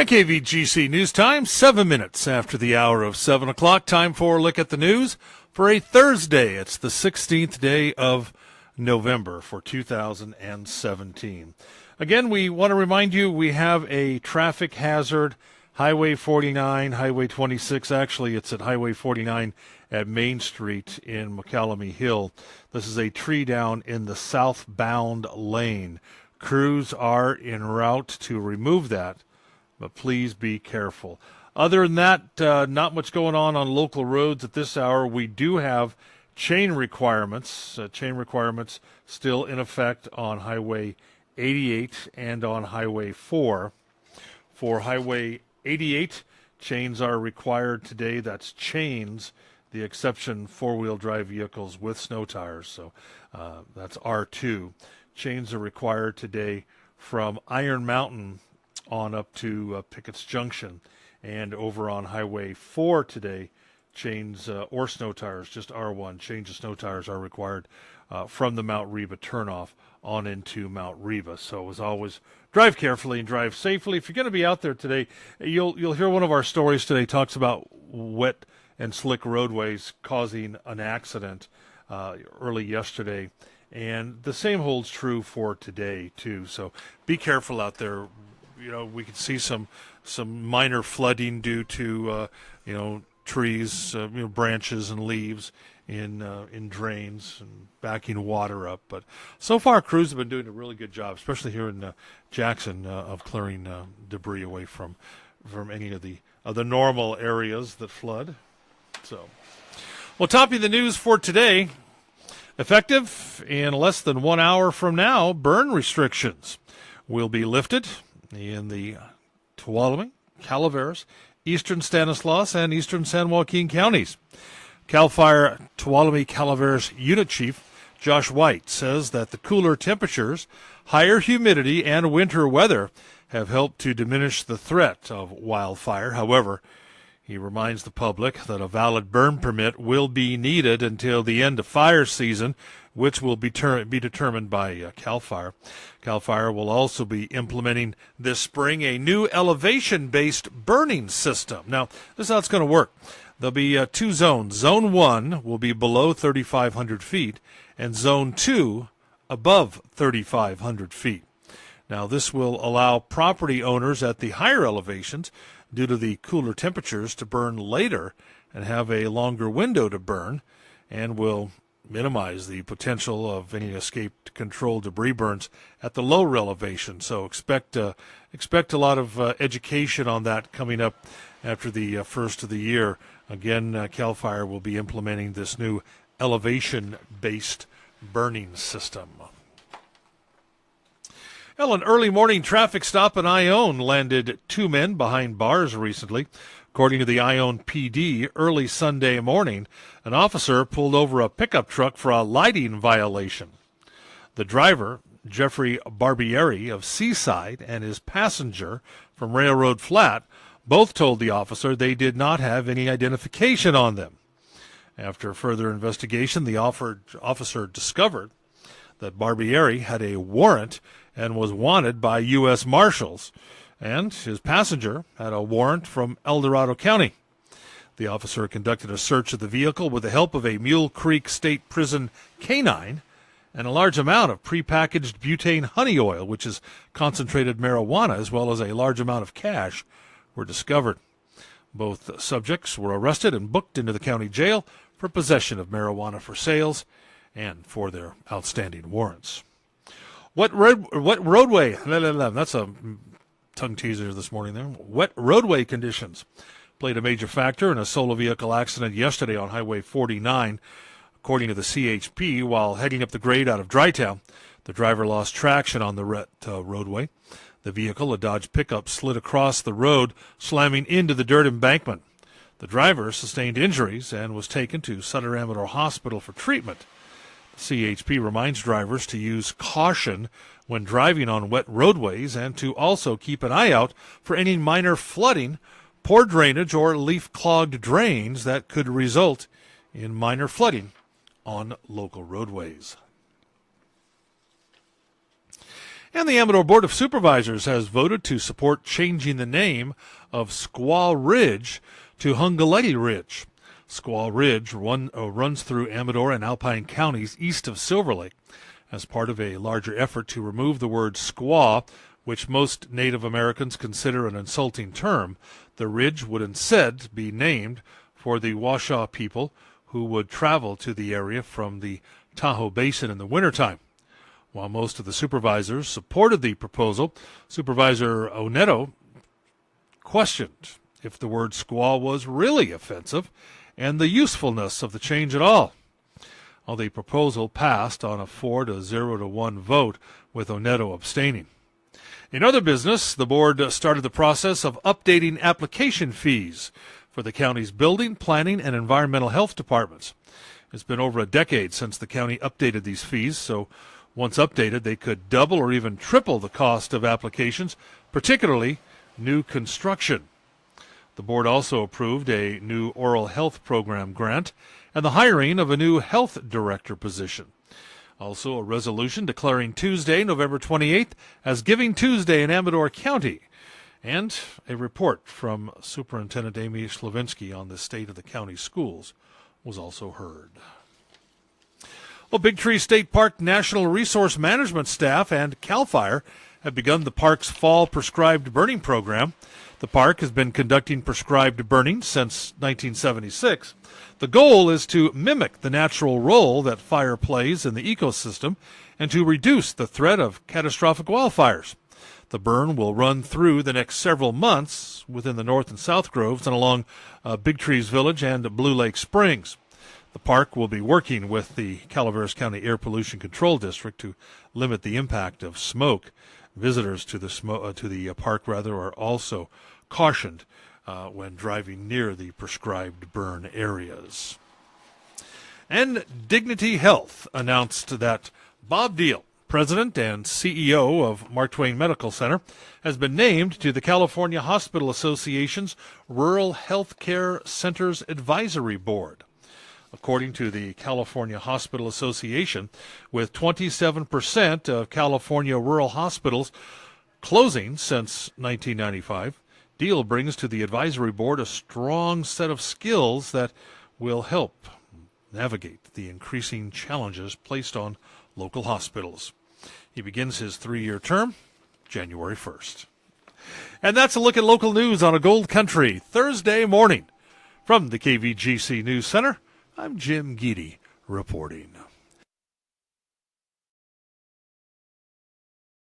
At KVGC News Time, 7 minutes after the hour of 7 o'clock. Time for a look at the news for a Thursday. It's the 16th day of November for 2017. Again, we want to remind you we have a traffic hazard. Highway 49, Highway 26. Actually, it's at Highway 49 at Main Street in McCallamy Hill. This is a tree down in the southbound lane. Crews are en route to remove that, but please be careful. Other than that, not much going on local roads at this hour. We do have chain requirements still in effect on Highway 88 and on Highway 4. For Highway 88, chains are required today. That's chains, the exception four-wheel drive vehicles with snow tires. So that's R2. Chains are required today from Iron Mountain on up to Pickett's Junction. And over on Highway 4 today, chains or snow tires, just R1, change of snow tires are required from the Mount Reba turnoff on into Mount Reba. So as always, drive carefully and drive safely. If you're going to be out there today, you'll hear one of our stories today talks about wet and slick roadways causing an accident early yesterday. And the same holds true for today, too. So be careful out there. You know, we could see some minor flooding due to, trees, branches and leaves in drains and backing water up. But so far, crews have been doing a really good job, especially here in Jackson, of clearing debris away from any of the normal areas that flood. So, well, topping the news for today. Effective in less than 1 hour from now, burn restrictions will be lifted in the Tuolumne, Calaveras, Eastern Stanislaus, and Eastern San Joaquin counties. CAL FIRE Tuolumne Calaveras Unit Chief Josh White says that the cooler temperatures, higher humidity, and winter weather have helped to diminish the threat of wildfire. However, he reminds the public that a valid burn permit will be needed until the end of fire season, which will be determined by CAL FIRE. CAL FIRE will also be implementing this spring a new elevation-based burning system. Now, this is how it's going to work. There'll be two zones. Zone 1 will be below 3,500 feet, and Zone 2 above 3,500 feet. Now, this will allow property owners at the higher elevations, due to the cooler temperatures, to burn later and have a longer window to burn, and will minimize the potential of any escaped controlled debris burns at the lower elevation. So expect a lot of education on that coming up after the first of the year. Again, CAL FIRE will be implementing this new elevation-based burning system. Well, an early morning traffic stop in Ione landed two men behind bars recently. According to the Ione PD, early Sunday morning, an officer pulled over a pickup truck for a lighting violation. The driver, Jeffrey Barbieri of Seaside, and his passenger from Railroad Flat both told the officer they did not have any identification on them. After further investigation, the officer discovered that Barbieri had a warrant and was wanted by U.S. Marshals, and his passenger had a warrant from El Dorado County. The officer conducted a search of the vehicle with the help of a Mule Creek State Prison canine, and a large amount of prepackaged butane honey oil, which is concentrated marijuana, as well as a large amount of cash, were discovered. Both subjects were arrested and booked into the county jail for possession of marijuana for sales and for their outstanding warrants. What roadway? That's a tongue teaser this morning there. Wet roadway conditions played a major factor in a solo vehicle accident yesterday on Highway 49. According to the CHP, while heading up the grade out of Drytown, the driver lost traction on the roadway. The vehicle, a Dodge pickup, slid across the road, slamming into the dirt embankment. The driver sustained injuries and was taken to Sutter Amador Hospital for treatment. CHP reminds drivers to use caution when driving on wet roadways and to also keep an eye out for any minor flooding, poor drainage, or leaf-clogged drains that could result in minor flooding on local roadways. And the Amador Board of Supervisors has voted to support changing the name of Squaw Ridge to Hungaleti Ridge. Squaw Ridge runs through Amador and Alpine counties east of Silver Lake. As part of a larger effort to remove the word squaw, which most Native Americans consider an insulting term, the ridge would instead be named for the Washaw people who would travel to the area from the Tahoe Basin in the wintertime. While most of the supervisors supported the proposal, Supervisor Oneto questioned if the word squaw was really offensive and the usefulness of the change at all. Well, the proposal passed on a 4-0-1 vote, with Oneto abstaining. In other business, the board started the process of updating application fees for the county's building, planning, and environmental health departments. It's been over a decade since the county updated these fees, so once updated, they could double or even triple the cost of applications, particularly new construction. The board also approved a new oral health program grant and the hiring of a new health director position. Also, a resolution declaring Tuesday, November 28th, as Giving Tuesday in Amador County, and a report from Superintendent Amy Slavinsky on the state of the county schools was also heard. Well, Big Tree State Park National Resource Management staff and CAL FIRE have begun the park's fall prescribed burning program. The park has been conducting prescribed burning since 1976. The goal is to mimic the natural role that fire plays in the ecosystem and to reduce the threat of catastrophic wildfires. The burn will run through the next several months within the North and South Groves and along Big Trees Village and Blue Lake Springs. The park will be working with the Calaveras County Air Pollution Control District to limit the impact of smoke. Visitors to the park are also cautioned when driving near the prescribed burn areas. And Dignity Health announced that Bob Deal, President and CEO of Mark Twain Medical Center, has been named to the California Hospital Association's Rural Health Care Centers Advisory Board. According to the California Hospital Association, with 27% of California rural hospitals closing since 1995, Deal brings to the advisory board a strong set of skills that will help navigate the increasing challenges placed on local hospitals. He begins his 3-year term January 1st. And that's a look at local news on a Gold Country Thursday morning. From the KVGC News Center, I'm Jim Geedy reporting.